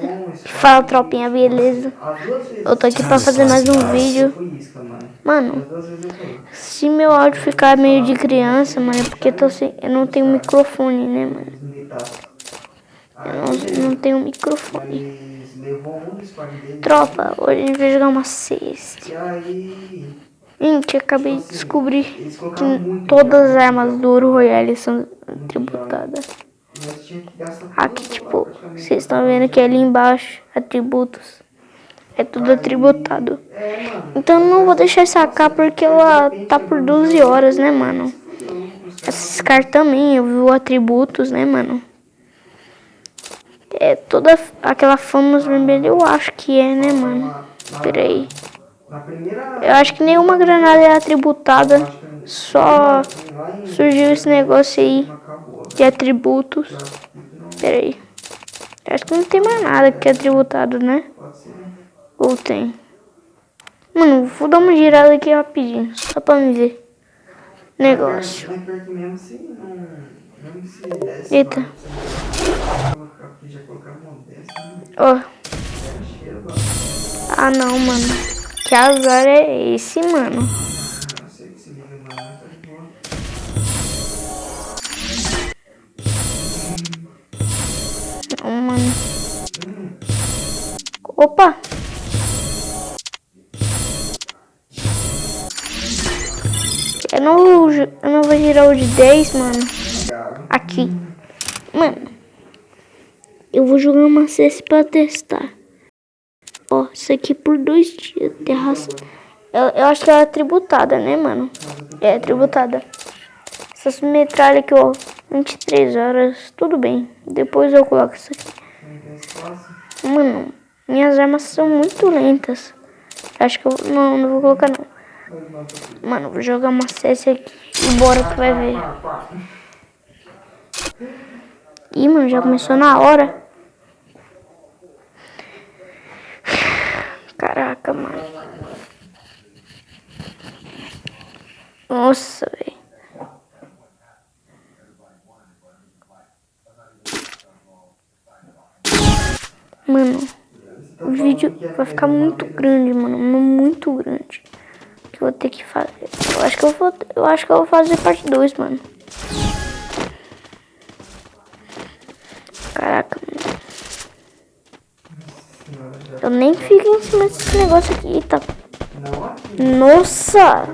Eita. Fala, tropinha, beleza? Eu tô aqui pra fazer mais um vídeo. Mano, se meu áudio ficar meio de criança, mano, é porque eu não tenho microfone, né, mano? Eu não tenho microfone. Tropa, hoje a gente vai jogar uma cesta. Gente, acabei de descobrir que todas as armas do Ouro Royale são tributadas. Aqui, tipo, vocês estão vendo que ali embaixo, atributos, é tudo atributado. Então eu não vou deixar sacar porque ela tá por 12 horas, né, mano? Essas cartas também, eu vi o atributos, né, mano? É toda aquela famas vermelha, eu acho que é, né, mano? Pera aí. Eu acho que nenhuma granada é atributada, só surgiu esse negócio aí de atributos. Pera aí. Acho que não tem mais nada que é tributado, né? Ou tem? Mano, vou dar uma girada aqui rapidinho, só pra me ver. Negócio. Eita. Ó. Ah, não, mano. Que azar é esse, mano? Não, mano. Opa. Eu não vou girar o de 10, mano. Aqui. Mano. Eu vou jogar uma CS pra testar. Ó, isso aqui por 2 dias. Terraça. Eu acho que ela é tributada, né, mano? É tributada. Essas metralhas aqui, ó. 23 horas. Tudo bem. Depois eu coloco isso aqui. Mano, minhas armas são muito lentas. Acho que eu... Não vou colocar, não. Mano, vou jogar uma CS aqui. E bora que vai ver. Ih, mano, já começou na hora. Caraca, mano. Nossa, velho. Mano, o vídeo vai ficar muito grande, mano. Muito grande. Que eu vou ter que fazer. Eu acho que eu vou fazer parte 2, mano. Caraca, mano. Eu nem fico em cima desse negócio aqui, tá? Nossa!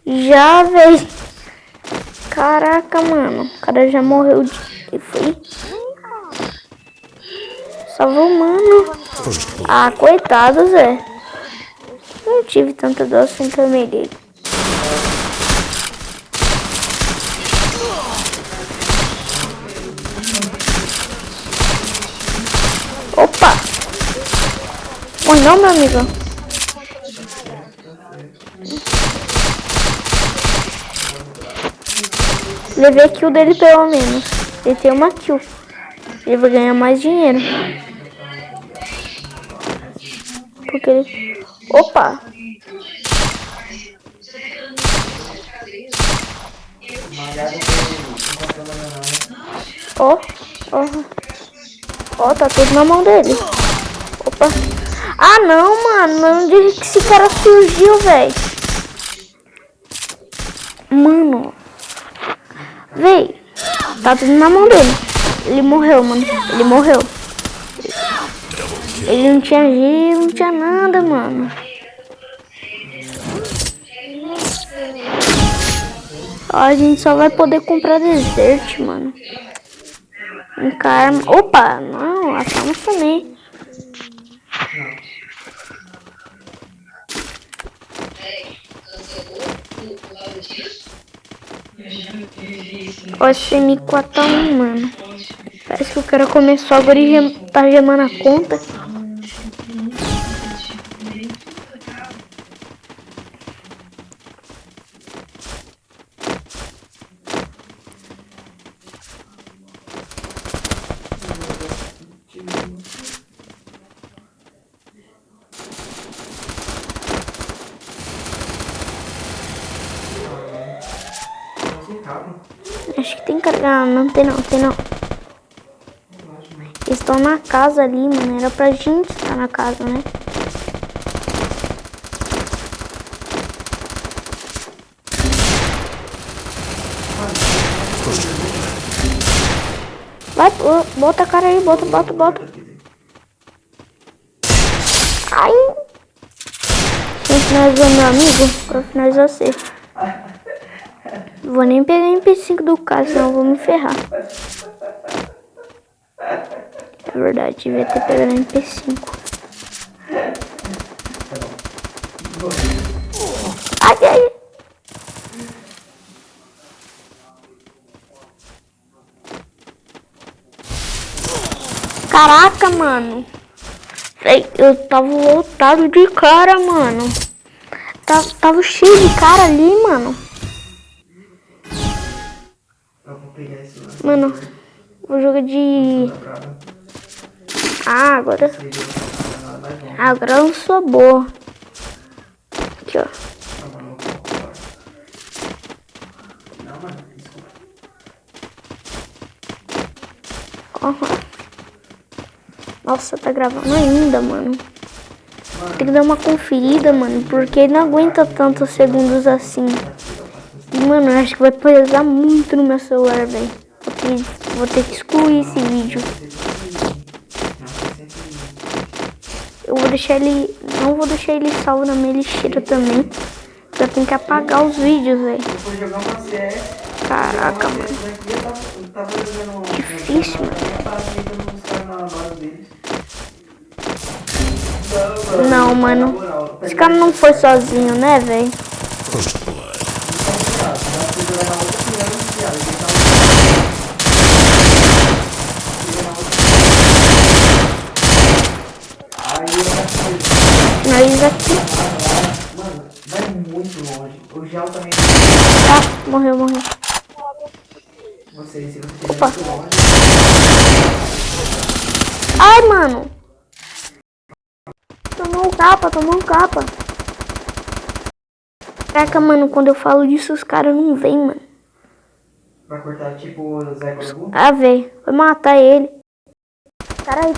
Já, velho. Caraca, mano. O cara já morreu de... E foi? Salvou, mano. Ah, coitado, Zé. Não tive tanta dor assim também dele. Opa! Morre não, meu amigo. Levei a kill dele pelo menos. Ele tem uma kill. Ele vai ganhar mais dinheiro. Porque ele... Opa! Ó, ó, tá tudo na mão dele. Opa! Ah, não, mano. Onde que esse cara surgiu, velho? Mano. Véi. Tá tudo na mão dele. Ele morreu, mano. Ele morreu. Ele não tinha gelo, não tinha nada, mano. A gente só vai poder comprar desert, mano. Karma. Opa, não, as armas também. Ó, esse M4 mano. Parece que o cara começou agora e tá gemando a conta. Acho que tem carga. Ah, não tem não, tem não. Eles estão estão na casa ali, mano. Era pra gente estar na casa, né? Vai, bota a cara aí, bota. Ai! Gente, nós vamos, meu amigo, pra finalizar você. Vou nem pegar MP5 do cara, senão eu vou me ferrar. É verdade, devia ter pegado MP5. Ai! Caraca, mano. Eu tava lotado de cara, mano. Tava cheio de cara ali, mano. Mano, vou jogar de... agora eu não sou boa. Aqui, ó. Nossa, tá gravando ainda, mano. Tem que dar uma conferida, mano, porque não aguenta tantos segundos assim. E, mano, eu acho que vai pesar muito no meu celular, velho. Vou ter que excluir esse vídeo. Eu vou deixar ele... Não vou deixar ele salvo na minha lixeira também. Eu tenho que apagar os vídeos, velho. Caraca, mano. Difícil, mano. Não, mano. Esse cara não foi sozinho, né, velho? Finaliza aqui. Mano, vai muito longe. O gel também. Ah, morreu. Se você tiver muito longe. Ai, mano. Tomou um capa. Caraca, mano, quando eu falo disso, os caras não vêm, mano. Vai cortar tipo o Zé Corbu? Ah, velho. Vai matar ele.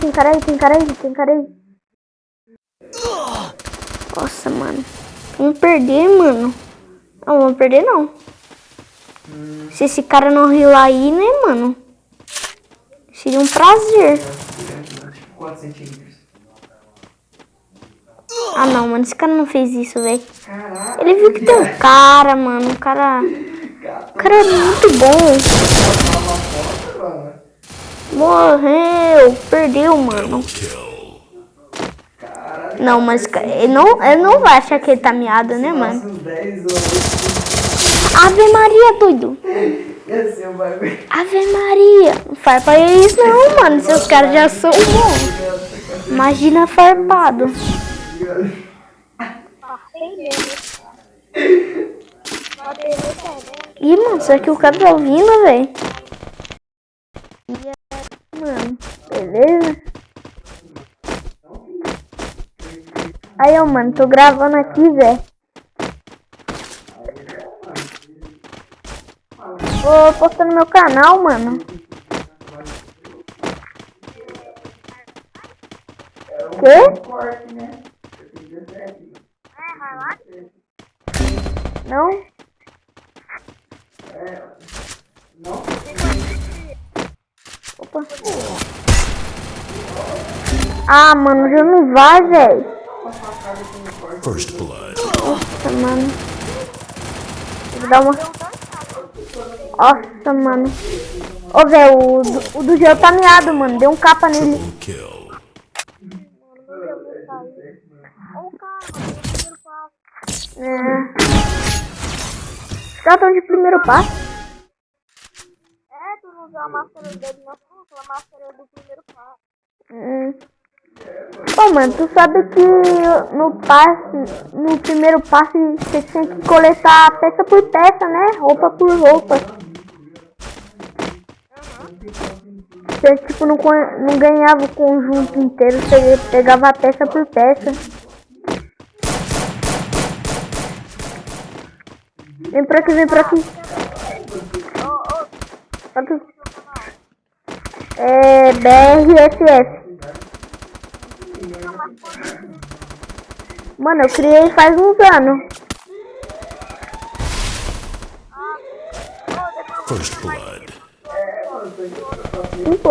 Tem cara aí. Nossa, mano. Vamos perder, mano. Não, vamos perder, não. Se esse cara não rilar aí, né, mano? Seria um prazer. Tipo 4 centímetros. Ah, não, mano. Esse cara não fez isso, velho. Ele viu que tem um cara, mano. O cara é muito bom. Morreu. Perdeu, mano. Não, mas ele não vai achar que ele tá miado, né, mano? Ave Maria, doido. Ave Maria. Não farpa isso não, mano. Seus caras já são bons. Imagina farpado. Ih, mano, isso aqui o cara tá ouvindo, velho. Mano, beleza? Aí, ó, mano, tô gravando aqui, velho. Vou postar no meu canal, mano. Quê? Não? Opa. Ah, mano, já não vai, velho. First blood. Nossa, mano. Vou dar uma... Nossa, mano. Ô, velho, o do gel tá miado, mano. Deu um capa nele. Triple kill. Os caras tão de primeiro passo. Tu não usou a máscara dele na fruta, a máscara do primeiro passo. Ô, mano, tu sabe que no primeiro passo você tinha que coletar peça por peça, né? Roupa por roupa. Você, tipo, não ganhava o conjunto inteiro, você pegava peça por peça. Vem pra aqui. É BRSF. Mano, eu criei faz uns anos. First blood. Sim, pô.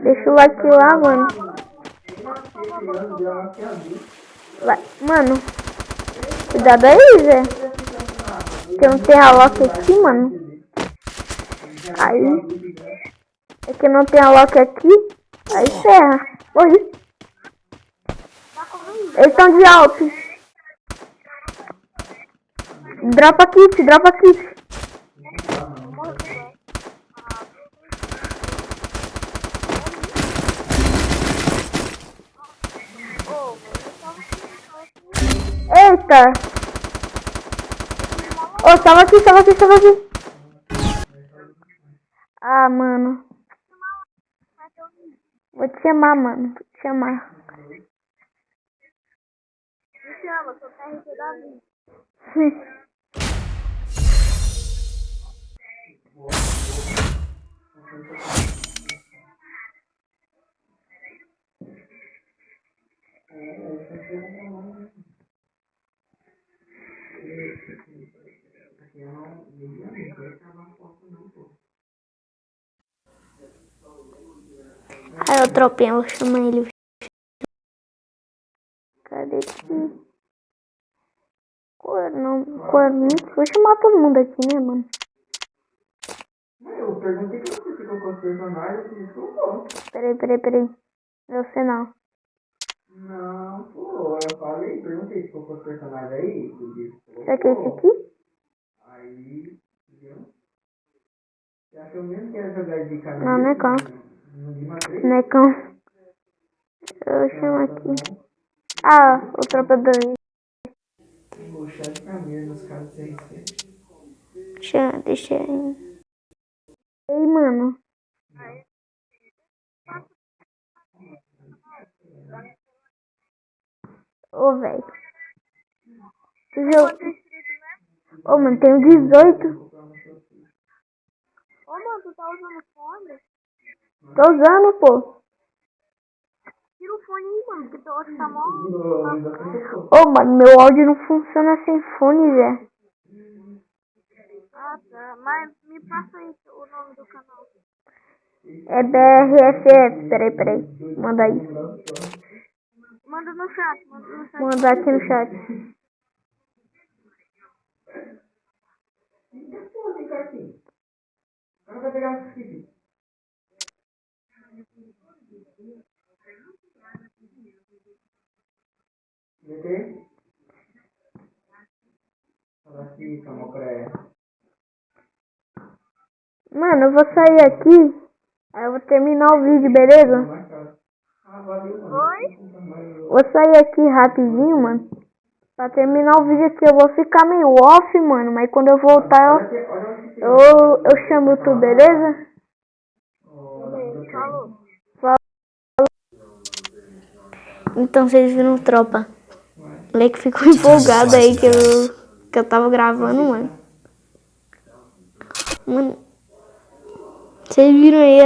Deixa o like lá, mano. Vai. Mano, cuidado aí, Zé. Tem um terralock aqui, mano. Aí. É que não tem a lock aqui. Aí ferra. Morri. Eles estão de alto. Dropa kit, dropa kit. Eita. Ô, salva aqui, salva aqui, salva aqui. Ah, mano. Vou te chamar, mano. Vou te chamar. Me chama, sou TRT da vida. Aí o tropinha, vou chamar ele. Cadê aqui? Cornito. Vou chamar todo mundo aqui, né, mano? Eu perguntei pra você se colocou os personagens, você disse que colocou. Peraí. Você não. Não, pô, eu falei, perguntei se colocou os personagens aí, você disse que Será que é esse colocou. aqui? Aí, entendeu? Você achou mesmo que era jogar de camisa? Não, não é cão. No Lima 3? Não é cão. Eu chamo aqui. Ah, o tropa 2. Vou chá de camisa nos casos de CRC. Deixa aí. Ei, mano. Ô, velho. Ô, mano, tenho 18. Ô, mano, tu tá usando fone? Tô usando, pô. Tira o fone aí, mano, porque teu áudio tá mó... Ô, mano, meu áudio não funciona sem fone, Zé. Ah, tá. Mas me passa aí o nome do canal. É BRSF. Peraí. Manda aí. Manda no chat, manda no chat. Manda aqui no chat. Pô, tem cartinha. O cara vai pegar esse aqui. Meter? Fala aqui, toma pra ela. Mano, eu vou sair aqui. Aí eu vou terminar o vídeo, beleza? Ah, valeu, mano. Oi? Vou sair aqui rapidinho, mano. Pra terminar o vídeo aqui, eu vou ficar meio off, mano. Mas quando eu voltar, eu chamo tu, beleza? Falou. Então vocês viram, tropa. O moleque ficou empolgado aí que eu tava gravando, mano. Mano, vocês viram aí,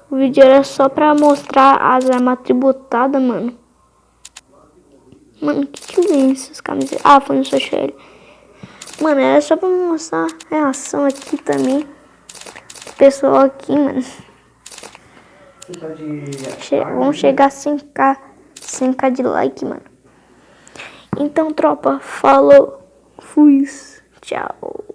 o vídeo era só pra mostrar as armas tributadas, mano. Mano, que eu vi essas camisetas? Ah, foi no social. Mano, era só pra mostrar a reação aqui também. O pessoal aqui, mano. Vamos chegar a 100k de like, mano. Então, tropa, falou. Fui. Tchau.